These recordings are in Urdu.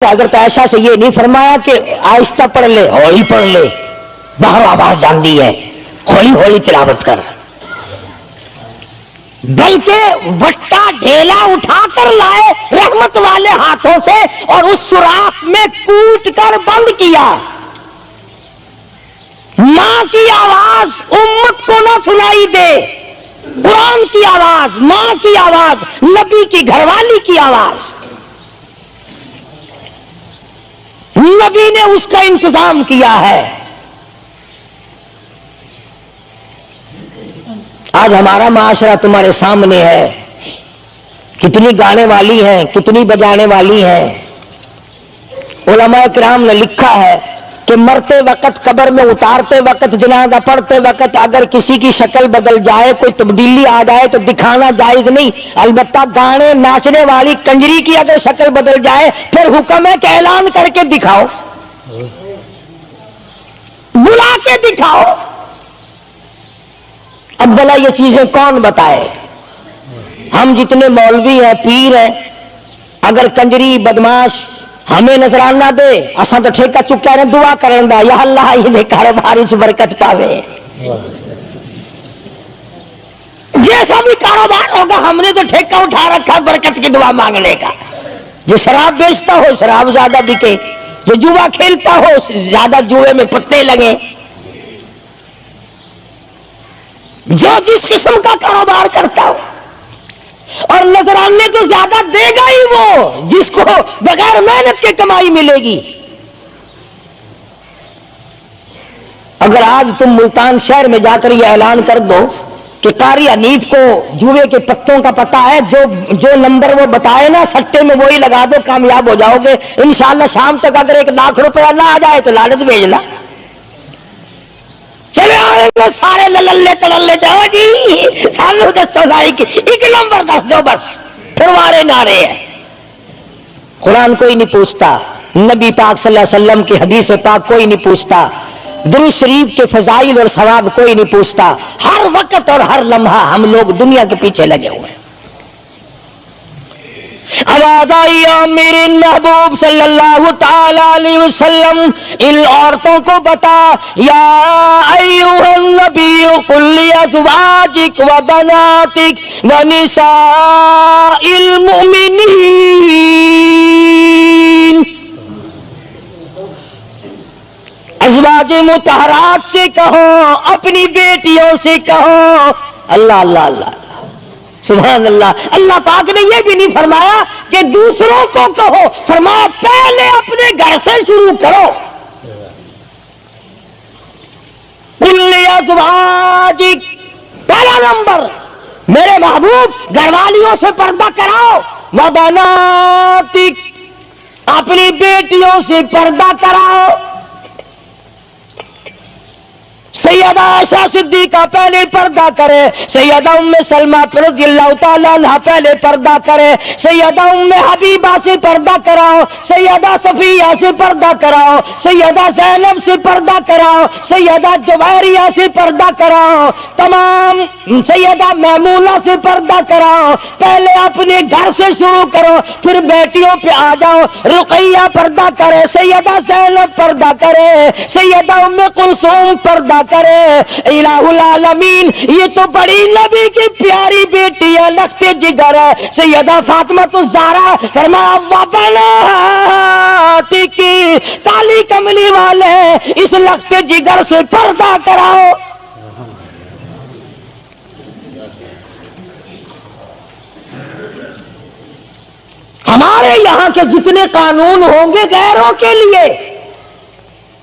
حضرت عائشہ سے یہ نہیں فرمایا کہ آہستہ پڑھ لے ہولی پڑھ لے، باہر آواز جاندی ہے ہولی ہولی تلاوت کر، بلکہ وٹا ڈھیلا اٹھا کر لائے رحمت والے ہاتھوں سے اور اس سوراخ میں کوٹ کر بند کیا۔ ماں کی آواز امت کو نہ سنائی دے، قرآن کی آواز، ماں کی آواز، نبی کی گھر والی کی آواز، نبی نے اس کا انتظام کیا ہے۔ آج ہمارا معاشرہ تمہارے سامنے ہے، کتنی گانے والی ہیں، کتنی بجانے والی ہیں۔ علماء کرام نے لکھا ہے کہ مرتے وقت، قبر میں اتارتے وقت، جنازہ پڑھتے وقت اگر کسی کی شکل بدل جائے، کوئی تبدیلی آ جائے تو دکھانا جائز نہیں، البتہ گانے ناچنے والی کنجری کی اگر شکل بدل جائے پھر حکم ہے کہ اعلان کر کے دکھاؤ، بلا کے دکھاؤ۔ اب بلا یہ چیزیں کون بتائے؟ ہم جتنے مولوی ہیں، پیر ہیں، اگر کنجری بدماش ہمیں نظرانہ دے، اساں تو ٹھیکہ چکا رہے دعا کرن دا، یا اللہ یہ کاروبار وچ برکت پاوے۔ جیسا بھی کاروبار ہوگا ہم نے تو ٹھیکہ اٹھا رکھا برکت کی دعا مانگنے کا۔ جو شراب بیچتا ہو شراب زیادہ بکے، جو جوا کھیلتا ہو زیادہ جوئے میں پتے لگے، جو جس قسم کا کاروبار کرتا ہو، اور نذرانے تو زیادہ دے گا ہی وہ جس کو بغیر محنت کے کمائی ملے گی۔ اگر آج تم ملتان شہر میں جا کر یہ اعلان کر دو کہ قاری حنیف کو جوئے کے پتوں کا پتہ ہے، جو نمبر وہ بتائے نا سٹے میں وہی لگا دو، کامیاب ہو جاؤ گے انشاءاللہ۔ شام تک اگر 1 لاکھ روپیہ نہ آ جائے تو لالچ بھیجنا، چلے آئیں گے سارے للے تللے جاؤ جی سانو دسو ساری ایک نمبر دس دو بس، پھر وارے نعرے ہیں۔ قرآن کوئی نہیں پوچھتا، نبی پاک صلی اللہ علیہ وسلم کی حدیث پاک کوئی نہیں پوچھتا، درود شریف کے فضائل اور ثواب کوئی نہیں پوچھتا۔ ہر وقت اور ہر لمحہ ہم لوگ دنیا کے پیچھے لگے ہوئے ہیں۔ آواز آئی میرے محبوب صلی اللہ تعالی علیہ وسلم ان عورتوں کو بتا، یا ایھا النبی قل لازواجک و بناتک و نساء المؤمنین، ازواج مطہرات سے کہو، اپنی بیٹیوں سے کہو۔ اللہ اللہ اللہ سبحان اللہ۔ اللہ پاک نے یہ بھی نہیں فرمایا کہ دوسروں کو کہو، فرمایا پہلے اپنے گھر سے شروع کرو۔ قل لازواجک، پہلا نمبر میرے محبوب گھر والیوں سے پردہ کراؤ، وبناتک، اپنی بیٹیوں سے پردہ کراؤ۔ سیدہ عائشہ صدیقہ پہلے پردہ کرے، سیدہ ام سلمہ رضی اللہ تعالیٰ عنہ پہلے پردہ کرے، سیدہ ام حبیبہ سے پردہ کراؤ، سیدہ صفیہ سے پردہ کراؤ، سیدہ زینب سے پردہ کراؤ، سیدہ جویریہ سے پردہ کراؤ، تمام سیدہ میمونہ سے پردہ کراؤ۔ پہلے اپنے گھر سے شروع کرو، پھر بیٹیوں پہ آ جاؤ۔ رقیہ پردہ کرے، سیدہ زینب پردہ کرے، سیدہ ام کلثوم پردہ کرے۔ الہ العالمین یہ تو بڑی نبی کی پیاری بیٹی ہے، لخت جگر ہے، سیدہ فاطمہ الزہرا۔ فرمایا وبناتک، کالی کملی والے اس لخت جگر سے پردہ کراؤ۔ ہمارے یہاں کے جتنے قانون ہوں گے غیروں کے لیے،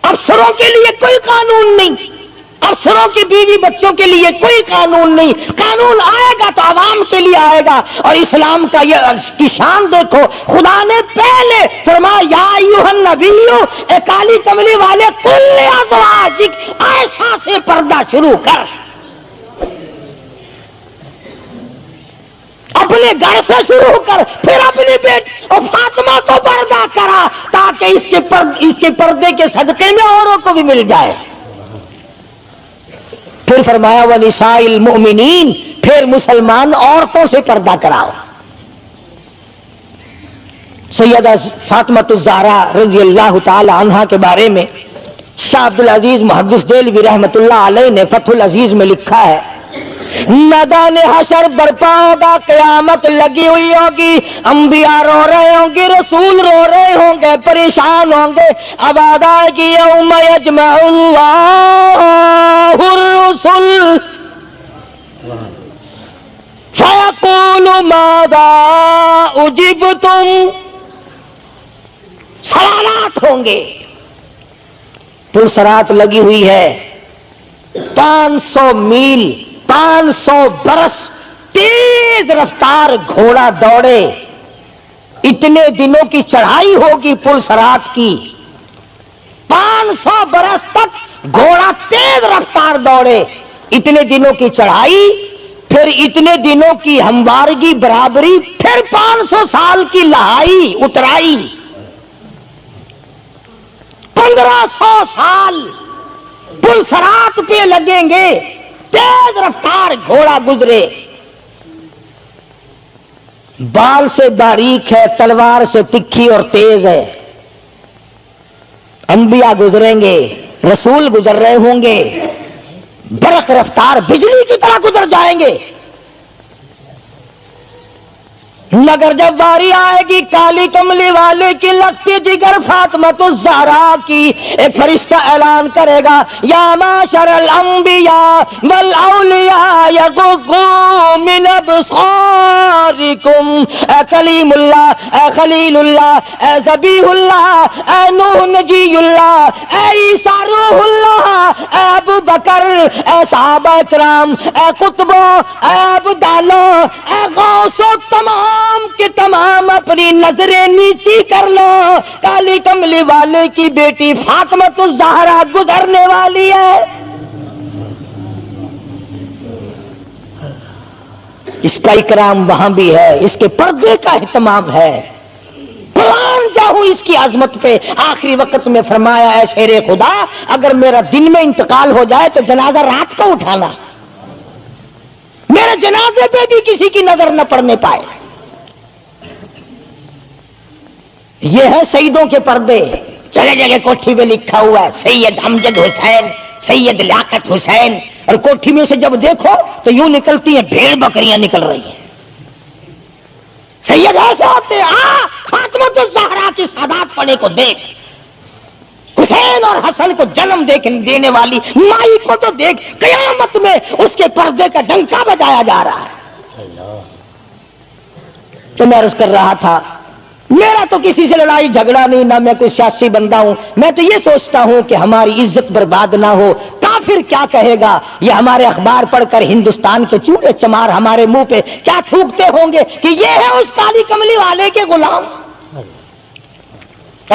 افسروں کے لیے کوئی قانون نہیں، افسروں کی بیوی بچوں کے لیے کوئی قانون نہیں۔ قانون آئے گا تو عوام کے لیے آئے گا۔ اور اسلام کا یہ کی شان دیکھو، خدا نے پہلے فرمایا یا ایھا النبی، اے کالی کملی والے، قل لازواجک، عائشہ سے پردہ شروع کر، اپنے گھر سے شروع کر، پھر اپنی بیٹی اور فاطمہ کو پردہ کرا تاکہ اس کے پردے کے صدقے میں اوروں کو بھی مل جائے۔ پھر فرمایا وَنِسَاءِ الْمُؤْمِنِينَ، پھر مسلمان عورتوں سے پردہ کراؤ۔ سیدہ فاطمۃ الزہرا رضی اللہ تعالی عنہا کے بارے میں شاہ عبد العزیز محدث دہلوی رحمۃ اللہ علیہ نے فتح العزیز میں لکھا ہے، میدان حشر برپا ہوگا، قیامت لگی ہوئی ہوگی، انبیاء رو رہے ہوں گے، رسول رو رہے ہوں گے، پریشان ہوں گے، اب آئے گی یوم یجمع اللہ الرسل فیقول ماذا اجبتم، سوالات ہوں گے، پلسرات لگی ہوئی ہے، 500 میل 500 برس تیز رفتار گھوڑا دوڑے، اتنے دنوں کی چڑھائی ہوگی پلسرات کی، 500 برس تک گھوڑا تیز رفتار دوڑے، اتنے دنوں کی چڑھائی، پھر اتنے دنوں کی ہموارگی برابری، پھر 500 سال کی لہائی اترائی، 1500 سال پلسرات پہ لگیں گے، تیز رفتار گھوڑا گزرے، بال سے باریک ہے، تلوار سے تکھی اور تیز ہے، انبیاء گزریں گے، رسول گزر رہے ہوں گے، برق رفتار بجلی کی طرح گزر جائیں گے، مگر جب باری آئے گی کالی کملی والے کی لگتی جگر فاطمۃ الزہرا کی، ایک فرشتہ اعلان کرے گا یا معاشر الانبیاء والاولیاء یغضوا من ابصارکم، اے کلیم اللہ، اے خلیل اللہ، اے ذبیح اللہ، اے نوح نجی اللہ، اے عیسیٰ روح اللہ، اے ابو بکر، اے صحابہ کرام، اے قطبوں، اے ابدالوں، اے غوثوں، تمام کے تمام اپنی نظریں نیچی کر لو، کالی کملی والے کی بیٹی فاطمۃ الزہرا گزرنے والی ہے۔ اس کا اکرام وہاں بھی ہے، اس کے پردے کا اہتمام ہے، قرآن جاؤ اس کی عظمت پہ آخری وقت میں فرمایا ہے شیر خدا اگر میرا دن میں انتقال ہو جائے تو جنازہ رات کو اٹھانا، میرے جنازے پہ بھی کسی کی نظر نہ پڑنے پائے۔ یہ ہے سیدوں کے پردے، جگہ جگہ کوٹھی میں لکھا ہوا ہے سید امجد حسین، سید لیاقت حسین، اور کوٹھی میں سے جب دیکھو تو یوں نکلتی ہیں بھیڑ بکریاں نکل رہی ہیں، سید ایسے ہوتے ہیں، فاطمۃ الزہرا کی سادات پڑے کو دیکھ، حسین اور حسن کو جنم دینے والی مائی کو تو دیکھ، قیامت میں اس کے پردے کا ڈنکا بجایا جا رہا ہے۔ تو میں عرض کر رہا تھا میرا تو کسی سے لڑائی جھگڑا نہیں، نہ میں کوئی سیاسی بندہ ہوں، میں تو یہ سوچتا ہوں کہ ہماری عزت برباد نہ ہو، کافر کیا کہے گا، یہ ہمارے اخبار پڑھ کر ہندوستان کے چوڑے چمار ہمارے منہ پہ کیا تھوکتے ہوں گے کہ یہ ہے اس کالی کملی والے کے غلام۔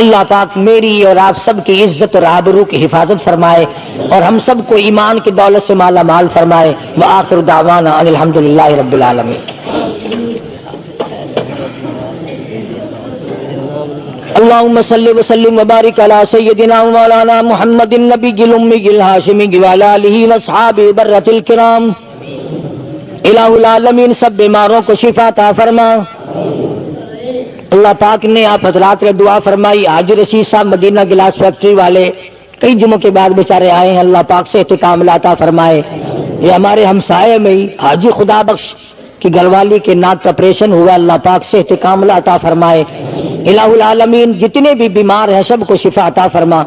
اللہ پاک میری اور آپ سب کی عزت اور آبرو کی حفاظت فرمائے اور ہم سب کو ایمان کی دولت سے مالا مال فرمائے۔ وآخر دعوانا ان الحمدللہ رب العالمین۔ اللهم صل وسلم وبارك على سيدنا مولانا محمد النبي الأمي الهاشمي وعلى آله وأصحابه برة الكرام۔ الہ العالمین سب بیماروں کو شفا عطا فرما۔ اللہ پاک نے آپ حضرات نے دعا فرمائی، حاجی رشید صاحب مدینہ گلاس فیکٹری والے کئی جمعوں کے بعد بیچارے آئے ہیں، اللہ پاک سے استقامت عطا فرمائے۔ یہ ہمارے ہمسائے میں ہی حاجی خدا بخش کی گھر والی کے ناک کا آپریشن ہوا، اللہ پاک سے استقامت عطا فرمائے۔ الہ العالمین جتنے بھی بیمار ہیں سب کو شفا عطا فرما۔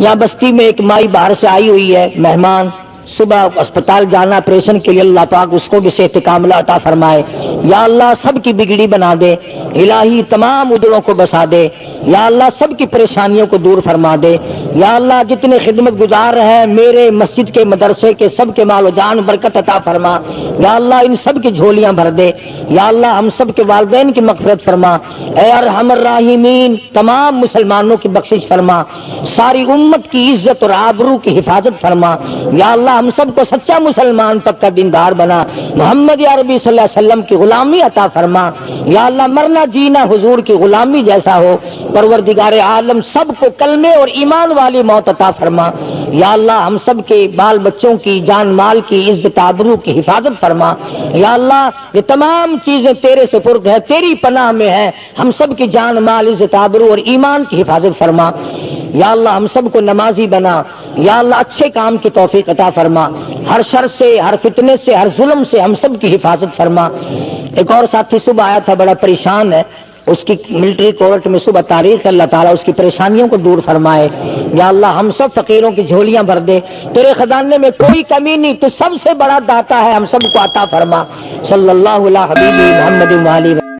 یہاں بستی میں ایک مائی باہر سے آئی ہوئی ہے مہمان، صبح اسپتال جانا آپریشن کے لیے، اللہ پاک اس کو بھی صحت کاملہ عطا فرمائے۔ یا اللہ سب کی بگڑی بنا دے، الہی تمام ادڑوں کو بسا دے، یا اللہ سب کی پریشانیوں کو دور فرما دے۔ یا اللہ جتنے خدمت گزار ہیں میرے مسجد کے مدرسے کے سب کے مال و جان برکت عطا فرما۔ یا اللہ ان سب کی جھولیاں بھر دے۔ یا اللہ ہم سب کے والدین کی مغفرت فرما۔ اے ارحم الراحمین تمام مسلمانوں کی بخشش فرما، ساری امت کی عزت اور آبرو کی حفاظت فرما۔ یا اللہ ہم ہم سب کو سچا مسلمان پکا دیندار بنا، محمد عربی صلی اللہ علیہ وسلم کی غلامی عطا فرما، یا اللہ مرنا جینا حضور کی غلامی جیسا ہو، پروردگار عالم سب کو کلمے اور ایمان والی موت عطا فرما، یا اللہ ہم سب کے بال بچوں کی جان مال کی عزت آبرو کی حفاظت فرما، یا اللہ یہ تمام چیزیں تیرے سپرد ہے، تیری پناہ میں ہے، ہم سب کی جان مال عزت آبرو اور ایمان کی حفاظت فرما، یا اللہ ہم سب کو نمازی بنا، یا اللہ اچھے کام کی توفیق عطا فرما، ہر شر سے ہر فتنے سے ہر ظلم سے ہم سب کی حفاظت فرما۔ ایک اور ساتھی صبح آیا تھا بڑا پریشان ہے، اس کی ملٹری کورٹ میں صبح تاریخ ہے، اللہ تعالیٰ اس کی پریشانیوں کو دور فرمائے، یا اللہ ہم سب فقیروں کی جھولیاں بھر دے، تیرے خزانے میں کوئی کمی نہیں، تو سب سے بڑا داتا ہے، ہم سب کو عطا فرما۔ صلی اللہ علیہ حبیب محمد وآلہ